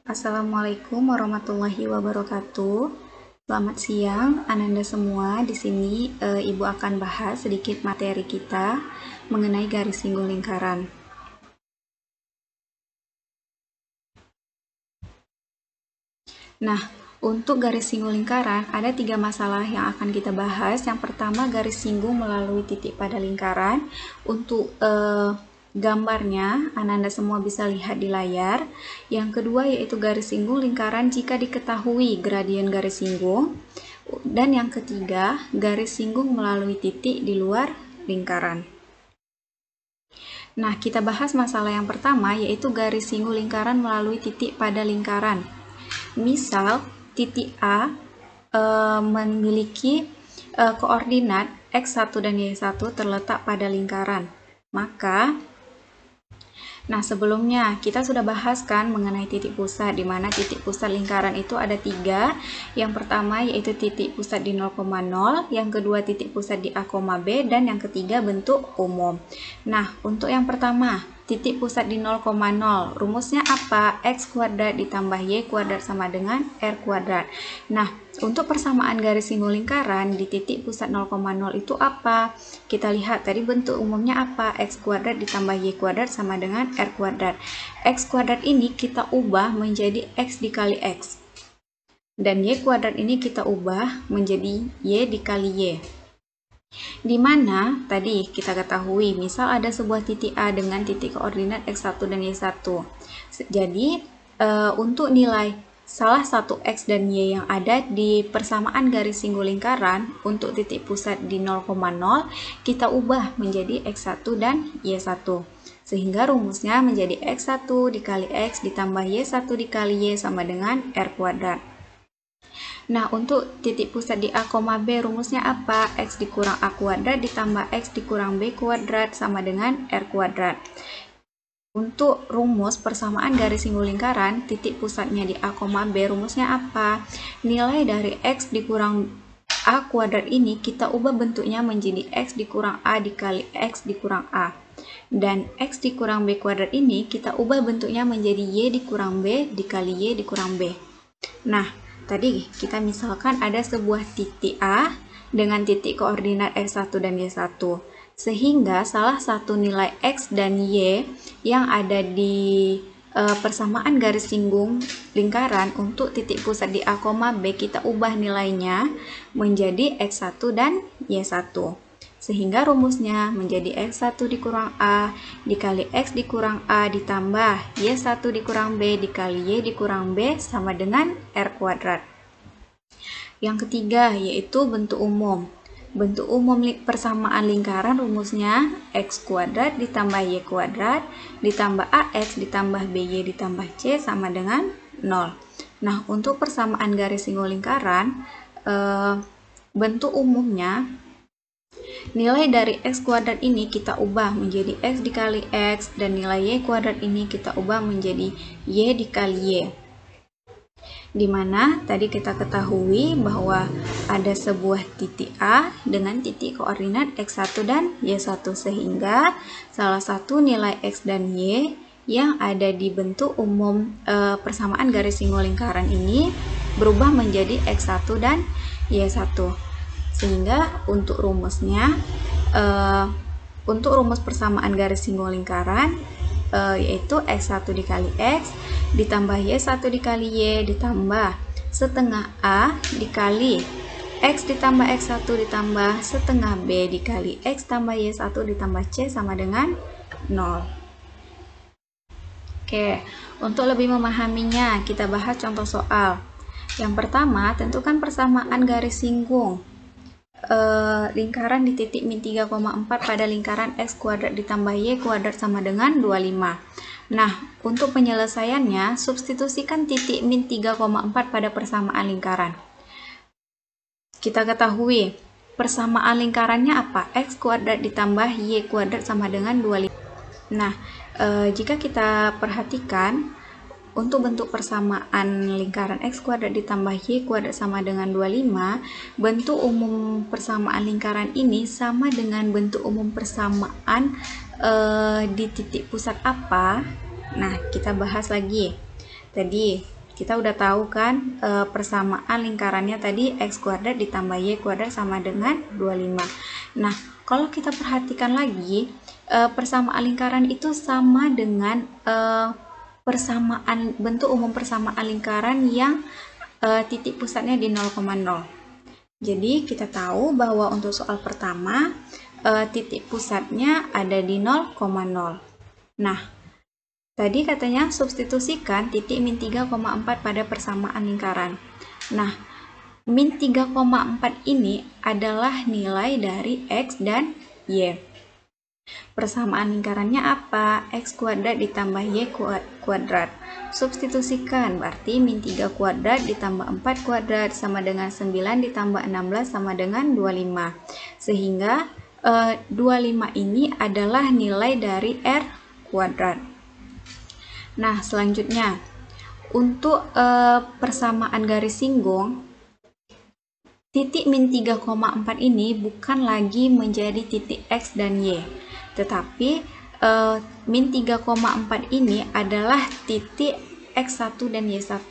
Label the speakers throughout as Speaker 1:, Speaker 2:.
Speaker 1: Assalamualaikum warahmatullahi wabarakatuh. Selamat siang, Ananda semua. Di sini Ibu akan bahas sedikit materi kita mengenai garis singgung lingkaran. Nah, untuk garis singgung lingkaran ada 3 masalah yang akan kita bahas. Yang pertama, garis singgung melalui titik pada lingkaran. Untuk gambarnya, Ananda semua bisa lihat di layar. Yang kedua yaitu garis singgung lingkaran jika diketahui gradien garis singgung. Dan yang ketiga, garis singgung melalui titik di luar lingkaran. Nah, kita bahas masalah yang pertama yaitu garis singgung lingkaran melalui titik pada lingkaran. Misal, titik A memiliki koordinat X1 dan Y1 terletak pada lingkaran. Sebelumnya kita sudah bahas kan mengenai titik pusat, di mana titik pusat lingkaran itu ada 3. Yang pertama yaitu titik pusat di 0,0, yang kedua titik pusat di A, B, dan yang ketiga bentuk umum. Nah, untuk yang pertama, titik pusat di 0,0, rumusnya apa? X kuadrat ditambah Y kuadrat sama dengan R kuadrat. Nah, untuk persamaan garis singgung lingkaran di titik pusat 0,0 itu apa? Kita lihat tadi bentuk umumnya apa? X kuadrat ditambah Y kuadrat sama dengan R kuadrat. X kuadrat ini kita ubah menjadi X dikali X. Dan Y kuadrat ini kita ubah menjadi Y dikali Y. Di mana tadi kita ketahui, misal ada sebuah titik A dengan titik koordinat X1 dan Y1. Jadi, untuk nilai salah satu X dan Y yang ada di persamaan garis singgung lingkaran untuk titik pusat di 0,0, kita ubah menjadi X1 dan Y1. Sehingga rumusnya menjadi X1 dikali X ditambah Y1 dikali Y sama dengan R kuadrat. Nah, untuk titik pusat di A, B, rumusnya apa? X dikurang A kuadrat ditambah X dikurang B kuadrat sama dengan R kuadrat. Untuk rumus persamaan garis singgung lingkaran, titik pusatnya di A, B, rumusnya apa? Nilai dari X dikurang A kuadrat ini kita ubah bentuknya menjadi X dikurang A dikali X dikurang A. Dan X dikurang B kuadrat ini kita ubah bentuknya menjadi Y dikurang B dikali Y dikurang B. Nah, tadi kita misalkan ada sebuah titik A dengan titik koordinat X1 dan Y1. Sehingga salah satu nilai X dan Y yang ada di persamaan garis singgung lingkaran untuk titik pusat di A, B kita ubah nilainya menjadi X1 dan Y1. Sehingga rumusnya menjadi X1 dikurang A dikali X dikurang A ditambah Y1 dikurang B dikali Y dikurang B sama dengan R kuadrat. Yang ketiga yaitu bentuk umum. Bentuk umum persamaan lingkaran rumusnya X kuadrat ditambah Y kuadrat ditambah AX ditambah BY ditambah C sama dengan 0. Nah, untuk persamaan garis singgung lingkaran, bentuk umumnya nilai dari X kuadrat ini kita ubah menjadi X dikali X dan nilai Y kuadrat ini kita ubah menjadi Y dikali Y. Dimana tadi kita ketahui bahwa ada sebuah titik A dengan titik koordinat X1 dan Y1 sehingga salah satu nilai X dan Y yang ada di bentuk umum persamaan garis singgung lingkaran ini berubah menjadi X1 dan Y1. Sehingga untuk rumusnya, untuk rumus persamaan garis singgung lingkaran yaitu X1 dikali X ditambah Y1 dikali Y ditambah setengah A dikali X ditambah X1 ditambah setengah B dikali X tambah Y1 ditambah C sama dengan 0. Oke, untuk lebih memahaminya kita bahas contoh soal. Yang pertama, tentukan persamaan garis singgung lingkaran di titik min 3,4 pada lingkaran X kuadrat ditambah Y kuadrat sama dengan 25. Nah, untuk penyelesaiannya, substitusikan titik min 3,4 pada persamaan lingkaran. Kita ketahui, persamaan lingkarannya apa? X kuadrat ditambah Y kuadrat sama dengan 25. Nah, jika kita perhatikan, untuk bentuk persamaan lingkaran X kuadrat ditambah Y kuadrat sama dengan 25, bentuk umum persamaan lingkaran ini sama dengan bentuk umum persamaan di titik pusat apa? Nah, kita bahas lagi. Tadi kita udah tahu kan persamaan lingkarannya tadi x kuadrat ditambah y kuadrat sama dengan 25. Nah, kalau kita perhatikan lagi, persamaan lingkaran itu sama dengan persamaan bentuk umum persamaan lingkaran yang titik pusatnya di 0,0. Jadi kita tahu bahwa untuk soal pertama titik pusatnya ada di 0,0. Nah, tadi katanya substitusikan titik min 3,4 pada persamaan lingkaran. Nah, min 3,4 ini adalah nilai dari x dan y. Persamaan lingkarannya apa? X kuadrat ditambah Y kuadrat. Substitusikan, berarti min 3 kuadrat ditambah 4 kuadrat sama dengan 9 ditambah 16 sama dengan 25. Sehingga 25 ini adalah nilai dari R kuadrat. Nah, selanjutnya, untuk persamaan garis singgung, titik min 3,4 ini bukan lagi menjadi titik X dan Y, tetapi min 3,4 ini adalah titik X1 dan Y1.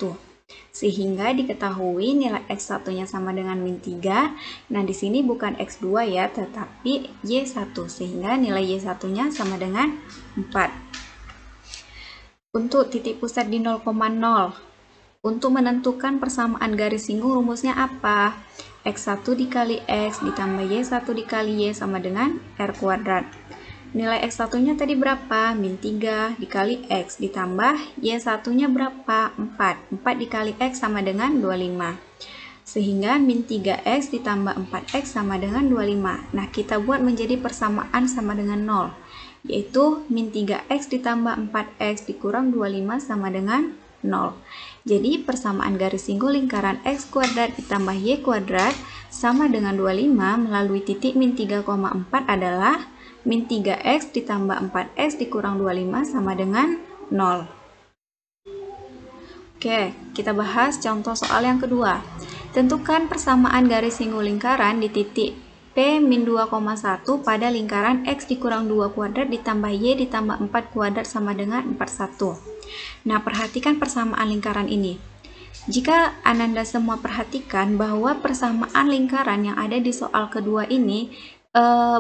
Speaker 1: Sehingga diketahui nilai X1-nya sama dengan min 3. Nah, di sini bukan X2 ya, tetapi Y1. Sehingga nilai Y1-nya sama dengan 4. Untuk titik pusat di 0,0. Untuk menentukan persamaan garis singgung rumusnya apa? X1 dikali X ditambah Y1 dikali Y sama dengan R kuadrat. Nilai X1-nya tadi berapa? Min 3 dikali X ditambah Y1-nya berapa? 4. 4 dikali X sama dengan 25. Sehingga min 3X ditambah 4X sama dengan 25. Nah, kita buat menjadi persamaan sama dengan 0. Yaitu min 3X ditambah 4X dikurang 25 sama dengan 0. Jadi persamaan garis singgung lingkaran X kuadrat ditambah Y kuadrat sama dengan 25 melalui titik min 3,4 adalah min 3X ditambah 4X dikurang 25 sama dengan 0. Oke, kita bahas contoh soal yang kedua. Tentukan persamaan garis singgung lingkaran di titik P min 2,1 pada lingkaran X dikurang 2 kuadrat ditambah Y ditambah 4 kuadrat sama dengan 41. Nah, perhatikan persamaan lingkaran ini. Jika Ananda semua perhatikan bahwa persamaan lingkaran yang ada di soal kedua ini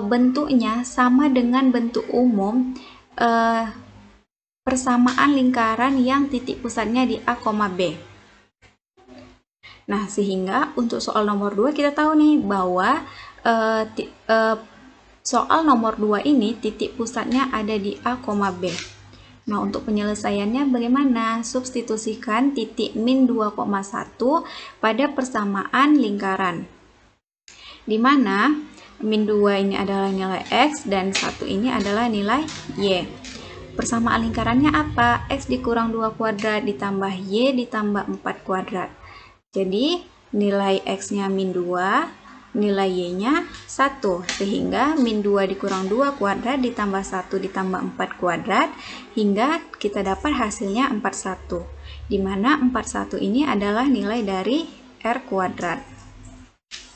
Speaker 1: bentuknya sama dengan bentuk umum persamaan lingkaran yang titik pusatnya di A, B. Nah, sehingga untuk soal nomor 2 kita tahu nih bahwa soal nomor 2 ini titik pusatnya ada di A, B. Nah, untuk penyelesaiannya bagaimana? Substitusikan titik min 2,1 pada persamaan lingkaran. Di mana min 2 ini adalah nilai X dan 1 ini adalah nilai Y. Persamaan lingkarannya apa? X dikurang 2 kuadrat ditambah Y ditambah 4 kuadrat. Jadi, nilai X-nya min 2, nilai Y-nya 1. Sehingga min 2 dikurang 2 kuadrat ditambah 1 ditambah 4 kuadrat, hingga kita dapat hasilnya 41. Di mana 41 ini adalah nilai dari R kuadrat.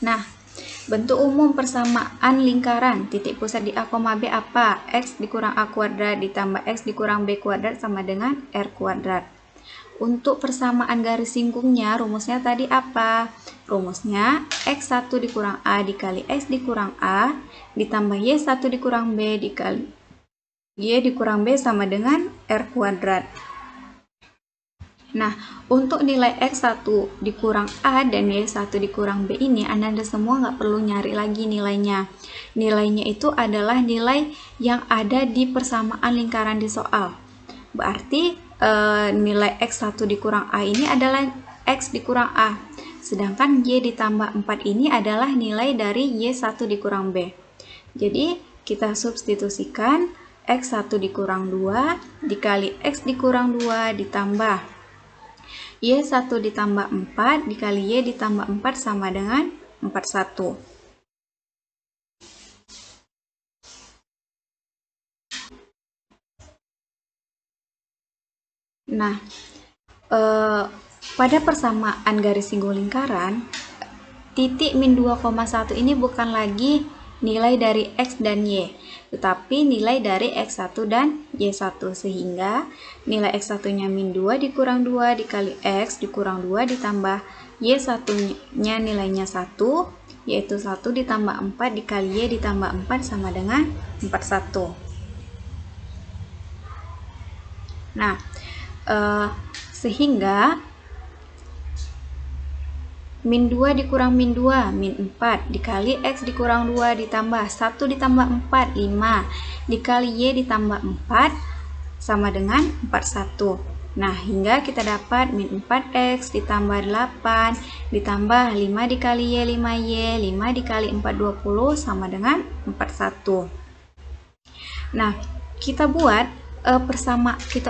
Speaker 1: Nah, bentuk umum persamaan lingkaran titik pusat di A, B apa? X dikurang A kuadrat ditambah X dikurang B kuadrat sama dengan R kuadrat. Untuk persamaan garis singgungnya, rumusnya tadi apa? Rumusnya X1 dikurang A dikali X dikurang A ditambah Y1 dikurang B dikali Y dikurang B sama dengan R kuadrat. Nah, untuk nilai X1 dikurang A dan Y1 dikurang B ini, Anda semua nggak perlu nyari lagi nilainya. Nilainya itu adalah nilai yang ada di persamaan lingkaran di soal. Berarti nilai X1 dikurang A ini adalah X dikurang A. Sedangkan Y ditambah 4 ini adalah nilai dari Y1 dikurang B. Jadi, kita substitusikan X1 dikurang 2 dikali X dikurang 2 ditambah Y1 ditambah 4 dikali Y ditambah 4 sama dengan 41. Nah, pada persamaan garis singgung lingkaran, titik min 2,1 ini bukan lagi nilai dari X dan Y, tetapi nilai dari X1 dan Y1, sehingga nilai X1-nya min 2 dikurang 2 dikali X dikurang 2 ditambah Y1-nya nilainya 1, yaitu 1 ditambah 4 dikali Y ditambah 4 sama dengan 41. Nah, sehingga min 2 dikurang min 2, min 4, dikali X dikurang 2, ditambah 1 ditambah 4, 5, dikali Y ditambah 4, sama dengan 41. Nah, hingga kita dapat min 4X ditambah 8, ditambah 5 dikali Y, 5Y, 5 dikali 4, 20, sama dengan 41. Nah, kita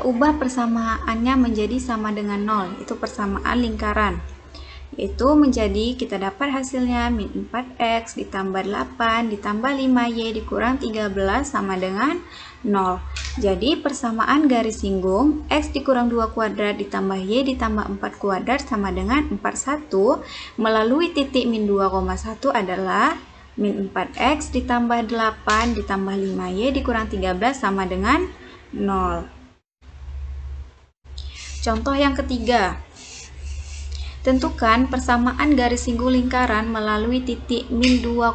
Speaker 1: ubah persamaannya menjadi sama dengan 0, itu persamaan lingkaran. Itu menjadi kita dapat hasilnya min 4X ditambah 8 ditambah 5Y dikurang 13 sama dengan 0. Jadi persamaan garis singgung X dikurang 2 kuadrat ditambah Y ditambah 4 kuadrat sama dengan 41 melalui titik min 2,1 adalah min 4X ditambah 8 ditambah 5Y dikurang 13 sama dengan 0. Contoh yang ketiga. Tentukan persamaan garis singgung lingkaran melalui titik min 2,1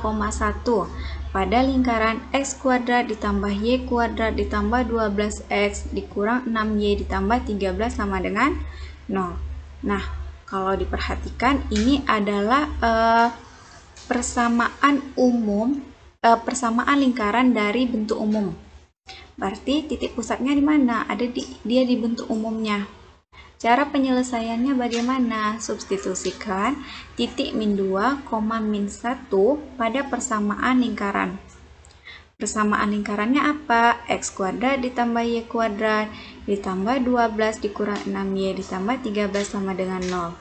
Speaker 1: pada lingkaran X kuadrat ditambah Y kuadrat ditambah 12X dikurang 6Y ditambah 13 sama dengan 0. Nah, kalau diperhatikan ini adalah persamaan lingkaran dari bentuk umum. Berarti titik pusatnya di mana? Dia di bentuk umumnya. Cara penyelesaiannya bagaimana? Substitusikan titik min 2, min 1 pada persamaan lingkaran. Persamaan lingkarannya apa? X kuadrat ditambah Y kuadrat ditambah 12 dikurang 6Y ditambah 13 sama dengan 0.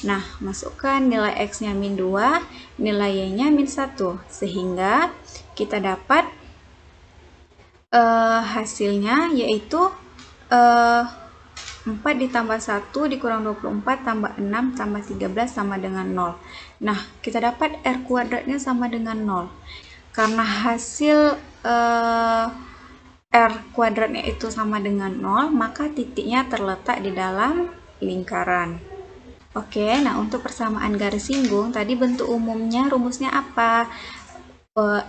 Speaker 1: Nah, masukkan nilai X-nya min 2, nilai Y-nya min 1. Sehingga kita dapat hasilnya yaitu 4 ditambah 1 dikurang 24 tambah 6 tambah 13 sama dengan 0. Nah, kita dapat R kuadratnya sama dengan 0. Karena hasil R kuadratnya itu sama dengan 0, maka titiknya terletak di dalam lingkaran. Oke, nah untuk persamaan garis singgung, tadi bentuk umumnya rumusnya apa?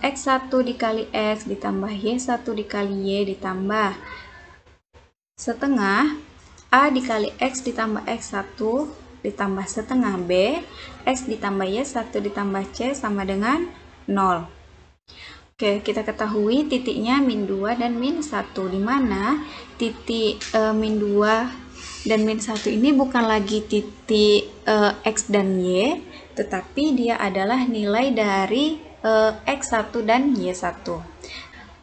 Speaker 1: X1 dikali X ditambah Y1 dikali Y ditambah setengah A dikali X ditambah X1 ditambah setengah B, X ditambah Y1 ditambah C sama dengan 0. Oke, kita ketahui titiknya min 2 dan min 1, di mana titik min 2 dan min 1 ini bukan lagi titik X dan Y, tetapi dia adalah nilai dari X1 dan Y1.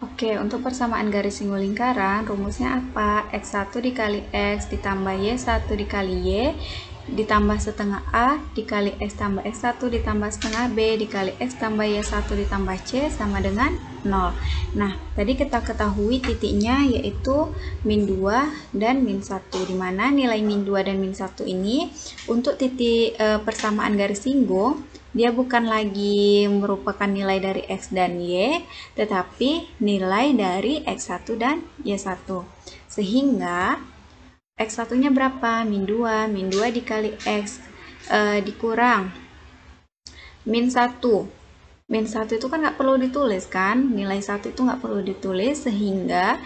Speaker 1: Oke, untuk persamaan garis singgung lingkaran, rumusnya apa? X1 dikali X ditambah Y1 dikali Y ditambah setengah A dikali X tambah X1 ditambah setengah B dikali X tambah Y1 ditambah C sama dengan 0. Nah, tadi kita ketahui titiknya yaitu min 2 dan min 1, di mana nilai min 2 dan min 1 ini untuk titik persamaan garis singgung dia bukan lagi merupakan nilai dari X dan Y, tetapi nilai dari X1 dan Y1. Sehingga X1-nya berapa? Min 2. Min 2 dikali X dikurang min 1. Min 1 itu kan nggak perlu ditulis kan? Nilai 1 itu nggak perlu ditulis, sehingga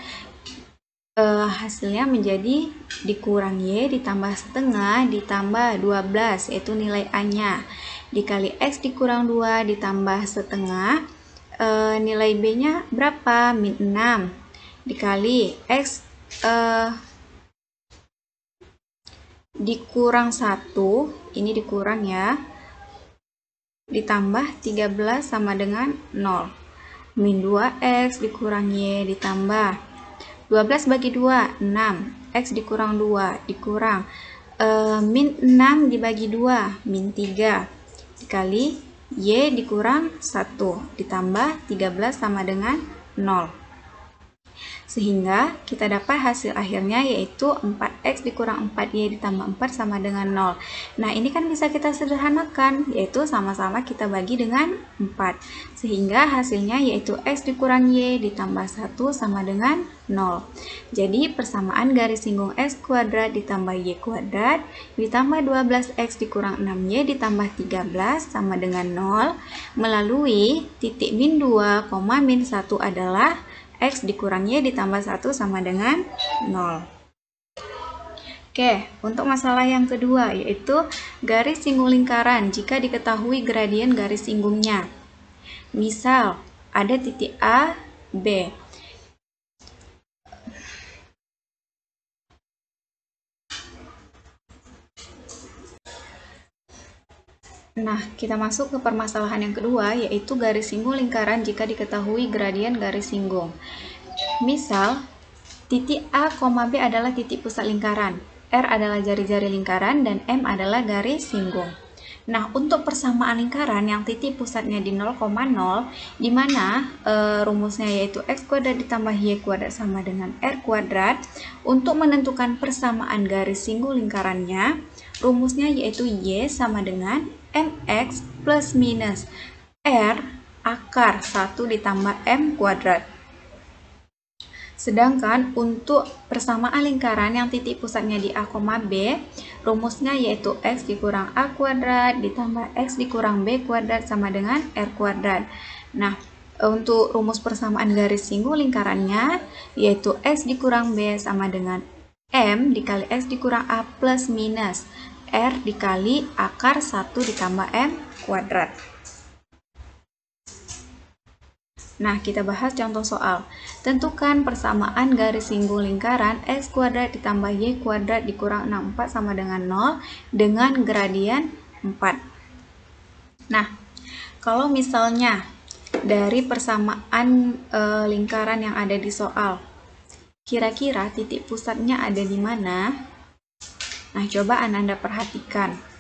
Speaker 1: hasilnya menjadi dikurang Y ditambah setengah ditambah 12, yaitu nilai A-nya. Dikali X dikurang 2 ditambah setengah, nilai B-nya berapa? Min 6. Dikali X dikurang 1, ini dikurang ya, ditambah 13 sama dengan 0. Min 2X dikurang Y ditambah 12 bagi 2, 6. X dikurang 2 dikurang min 6 dibagi 2, min 3. Dikali Y dikurang 1 ditambah 13 sama dengan 0. Sehingga kita dapat hasil akhirnya yaitu 4 X dikurang 4Y ditambah 4 sama dengan 0. Nah, ini kan bisa kita sederhanakan, yaitu sama-sama kita bagi dengan 4. Sehingga hasilnya yaitu X dikurang Y ditambah 1 sama dengan 0. Jadi, persamaan garis singgung X kuadrat ditambah Y kuadrat ditambah 12X dikurang 6Y ditambah 13 sama dengan 0 melalui titik min 2, min 1 adalah X dikurang Y ditambah 1 sama dengan 0. Oke, untuk masalah yang kedua yaitu garis singgung lingkaran jika diketahui gradien garis singgungnya. Misal, ada titik A, B. Nah, kita masuk ke permasalahan yang kedua, yaitu garis singgung lingkaran jika diketahui gradien garis singgung. Misal, titik A, B adalah titik pusat lingkaran, R adalah jari-jari lingkaran, dan M adalah garis singgung. Nah, untuk persamaan lingkaran yang titik pusatnya di 0,0, di mana rumusnya yaitu X kuadrat ditambah Y kuadrat sama dengan R kuadrat, untuk menentukan persamaan garis singgung lingkarannya, rumusnya yaitu Y sama dengan MX plus minus R akar 1 ditambah M kuadrat. Sedangkan untuk persamaan lingkaran yang titik pusatnya di A, B, rumusnya yaitu X dikurang A kuadrat ditambah X dikurang B kuadrat sama dengan R kuadrat. Nah, untuk rumus persamaan garis singgung lingkarannya yaitu X dikurang B sama dengan M dikali X dikurang A plus minus R dikali akar 1 ditambah M kuadrat. Nah, kita bahas contoh soal. Tentukan persamaan garis singgung lingkaran X kuadrat ditambah Y kuadrat dikurang 64 sama dengan 0 dengan gradien 4. Nah, kalau misalnya dari persamaan lingkaran yang ada di soal, kira-kira titik pusatnya ada di mana? Nah, coba Anda perhatikan.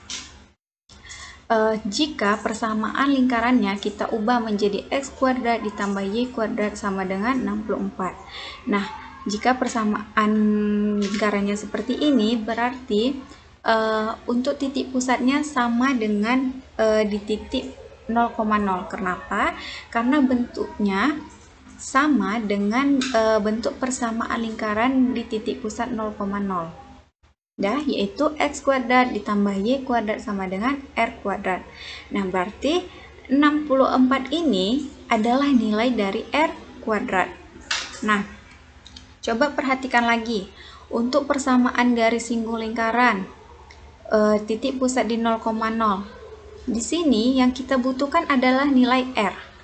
Speaker 1: Jika persamaan lingkarannya kita ubah menjadi X kuadrat ditambah Y kuadrat sama dengan 64. Nah, jika persamaan lingkarannya seperti ini, berarti untuk titik pusatnya sama dengan di titik 0,0. Kenapa? Karena bentuknya sama dengan bentuk persamaan lingkaran di titik pusat 0,0. Yaitu X kuadrat ditambah Y kuadrat sama dengan R kuadrat. Nah, berarti 64 ini adalah nilai dari R kuadrat. Nah, coba perhatikan lagi. Untuk persamaan garis singgung lingkaran, titik pusat di 0,0. Di sini yang kita butuhkan adalah nilai R.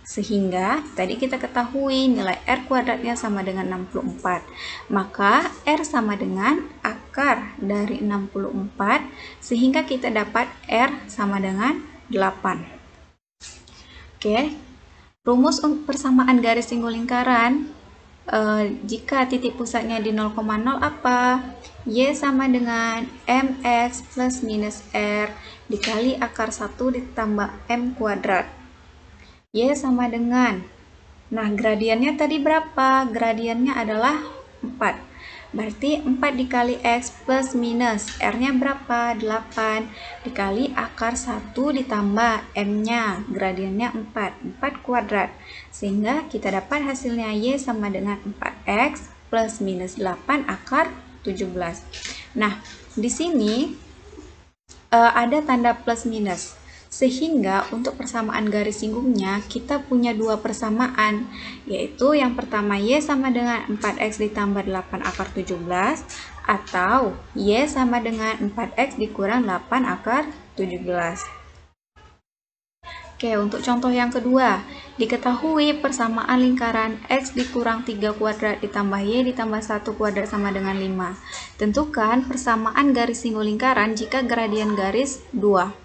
Speaker 1: Sehingga tadi kita ketahui nilai R kuadratnya sama dengan 64. Maka R sama dengan akar dari 64, sehingga kita dapat R sama dengan 8. Oke, rumus persamaan garis singgung lingkaran, jika titik pusatnya di 0,0 apa? Y sama dengan MX plus minus R dikali akar 1 ditambah M kuadrat. Y sama dengan, nah gradiennya tadi berapa? Gradiennya adalah 4. Berarti 4 dikali X plus minus R-nya berapa? 8 dikali akar 1 ditambah M-nya, gradiennya 4 kuadrat. Sehingga kita dapat hasilnya Y sama dengan 4X plus minus 8 akar 17. Nah, di sini ada tanda plus minus. Sehingga untuk persamaan garis singgungnya kita punya dua persamaan, yaitu yang pertama Y sama dengan 4X ditambah 8 akar 17 atau Y sama dengan 4X dikurang 8 akar 17. Oke, untuk contoh yang kedua, diketahui persamaan lingkaran X dikurang 3 kuadrat ditambah Y ditambah 1 kuadrat sama dengan 5. Tentukan persamaan garis singgung lingkaran jika gradien garis 2.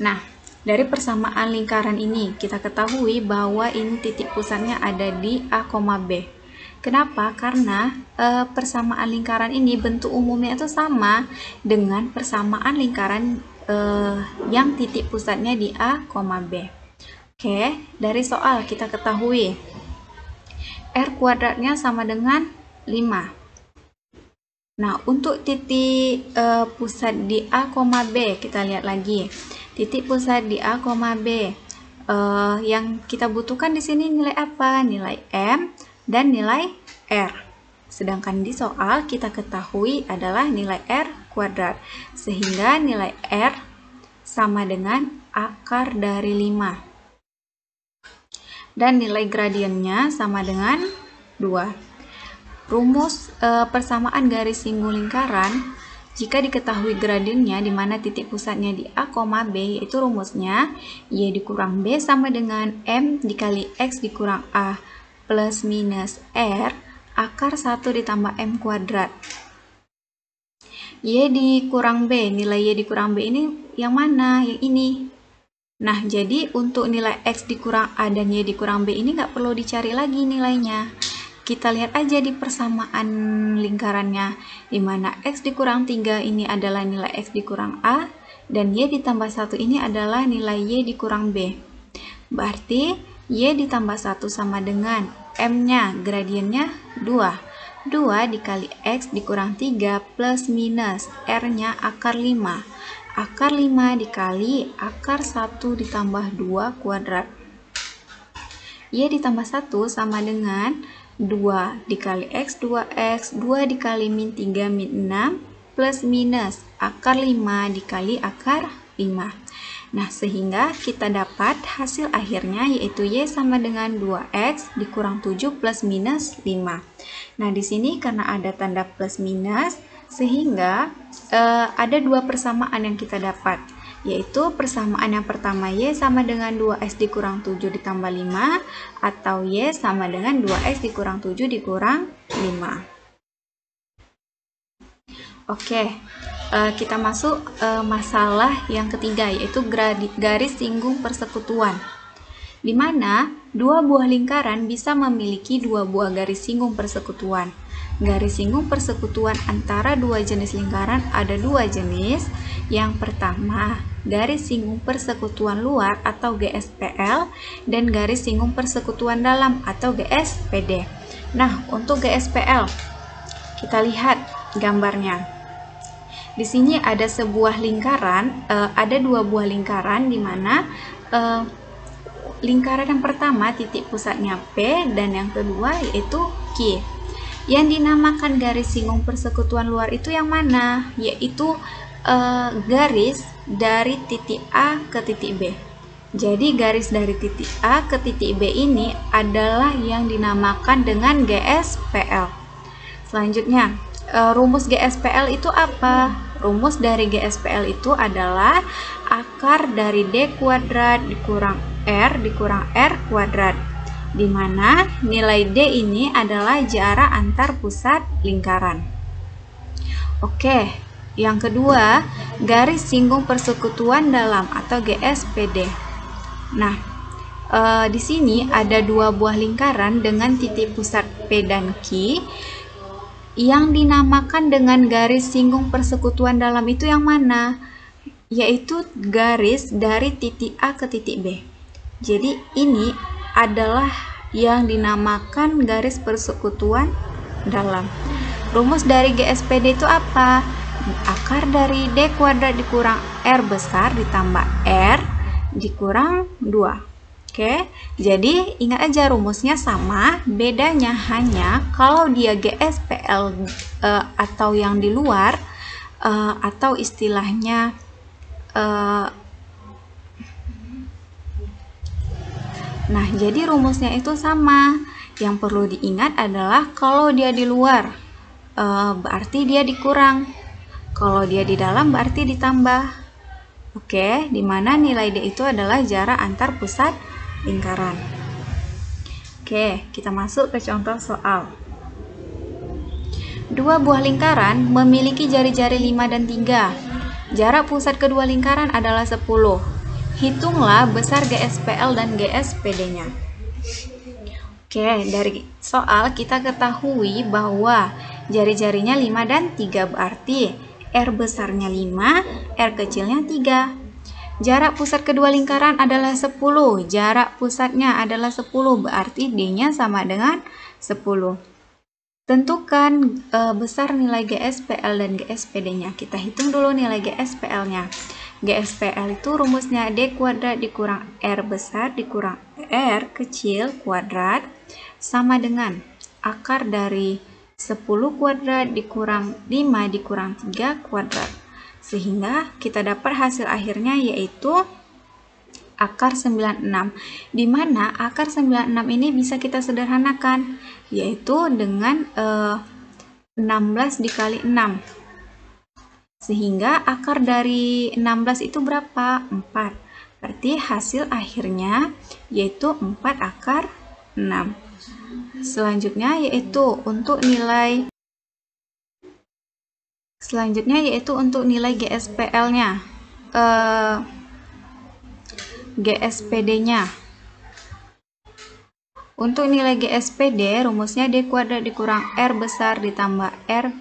Speaker 1: Nah, dari persamaan lingkaran ini kita ketahui bahwa ini titik pusatnya ada di A, B. Kenapa? Karena persamaan lingkaran ini bentuk umumnya itu sama dengan persamaan lingkaran yang titik pusatnya di A, B. Oke, dari soal kita ketahui R kuadratnya sama dengan 5. Nah, untuk titik pusat di A, B, kita lihat lagi. Titik pusat di A, B. Yang kita butuhkan di sini nilai apa? Nilai M dan nilai R. Sedangkan di soal kita ketahui adalah nilai R kuadrat. Sehingga nilai R sama dengan akar dari 5. Dan nilai gradiennya sama dengan 2. Rumus persamaan garis singgung lingkaran, jika diketahui gradiennya di mana titik pusatnya di A, B, yaitu rumusnya Y dikurang B sama dengan M dikali X dikurang A plus minus R akar 1 ditambah M kuadrat. Y dikurang B, nilai Y dikurang B ini yang mana? Yang ini. Nah, jadi untuk nilai X dikurang A dan Y dikurang B ini nggak perlu dicari lagi nilainya. Kita lihat aja di persamaan lingkarannya, di mana X dikurang 3 ini adalah nilai X dikurang A, dan Y ditambah 1 ini adalah nilai Y dikurang B. Berarti Y ditambah 1 sama dengan M-nya, gradiennya 2. 2 dikali X dikurang 3 plus minus R-nya akar 5. Akar 5 dikali akar 1 ditambah 2 kuadrat. Y ditambah 1 sama dengan 2 dikali X, 2X, 2 dikali min 3, min 6, plus minus akar 5 dikali akar 5. Nah, sehingga kita dapat hasil akhirnya yaitu Y sama dengan 2X dikurang 7 plus minus 5. Nah, di sini karena ada tanda plus minus, sehingga ada dua persamaan yang kita dapat, yaitu persamaan yang pertama Y sama dengan 2X dikurang 7 ditambah 5, atau Y sama dengan 2X dikurang 7 dikurang 5. Oke, kita masuk masalah yang ketiga, yaitu garis singgung persekutuan, di mana dua buah lingkaran bisa memiliki dua buah garis singgung persekutuan. Garis singgung persekutuan antara dua jenis lingkaran ada dua jenis. Yang pertama, garis singgung persekutuan luar atau GSPL, dan garis singgung persekutuan dalam atau GSPD. Nah, untuk GSPL, kita lihat gambarnya. Di sini ada sebuah lingkaran, ada dua buah lingkaran, di mana lingkaran yang pertama titik pusatnya P dan yang kedua yaitu Q. Yang dinamakan garis singgung persekutuan luar itu yang mana? Yaitu garis dari titik A ke titik B. Jadi garis dari titik A ke titik B ini adalah yang dinamakan dengan GSPL. Selanjutnya, rumus GSPL itu apa? Rumus dari GSPL itu adalah akar dari D kuadrat dikurang R kuadrat, di mana nilai D ini adalah jarak antar pusat lingkaran. Oke, yang kedua, garis singgung persekutuan dalam atau GSPD. Nah, di sini ada dua buah lingkaran dengan titik pusat P dan Q. Yang dinamakan dengan garis singgung persekutuan dalam itu yang mana? Yaitu garis dari titik A ke titik B. Jadi ini adalah yang dinamakan garis persekutuan dalam. Rumus dari GSPD itu apa? Akar dari D kuadrat dikurang R besar ditambah R dikurang 2. Oke, jadi ingat aja rumusnya sama, bedanya hanya kalau dia GSPL atau yang di luar, atau istilahnya nah, jadi rumusnya itu sama. Yang perlu diingat adalah kalau dia di luar, berarti dia dikurang. Kalau dia di dalam, berarti ditambah. Oke, dimana nilai D itu adalah jarak antar pusat lingkaran. Oke, kita masuk ke contoh soal. Dua buah lingkaran memiliki jari-jari 5 dan 3. Jarak pusat kedua lingkaran adalah 10. Hitunglah besar GSPL dan GSPD-nya. Oke, dari soal kita ketahui bahwa jari-jarinya 5 dan 3, berarti R besarnya 5, R kecilnya 3. Jarak pusat kedua lingkaran adalah 10. Jarak pusatnya adalah 10, berarti D-nya sama dengan 10. Tentukan besar nilai GSPL dan GSPD-nya. Kita hitung dulu nilai GSPL-nya. GSPL itu rumusnya D kuadrat dikurang R besar dikurang R kecil kuadrat sama dengan akar dari 10 kuadrat dikurang 5 dikurang 3 kuadrat. Sehingga kita dapat hasil akhirnya yaitu akar 96, di mana akar 96 ini bisa kita sederhanakan, yaitu dengan 16 dikali 6. Sehingga akar dari 16 itu berapa? 4. Berarti hasil akhirnya yaitu 4 akar 6. Selanjutnya yaitu untuk nilai GSPL-nya. GSPD-nya. Untuk nilai GSPD, rumusnya D kuadrat dikurang R besar ditambah R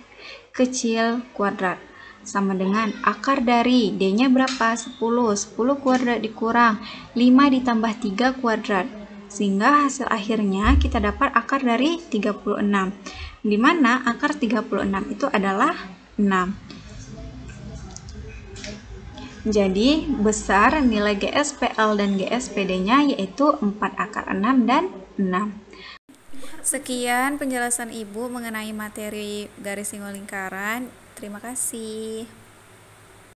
Speaker 1: kecil kuadrat. Sama dengan akar dari D-nya berapa? 10. 10 kuadrat dikurang 5 ditambah 3 kuadrat. Sehingga hasil akhirnya kita dapat akar dari 36. Di mana akar 36 itu adalah 6. Jadi, besar nilai GSPL dan GSPD-nya yaitu 4 akar 6 dan 6. Sekian penjelasan Ibu mengenai materi garis single lingkaran. Terima kasih.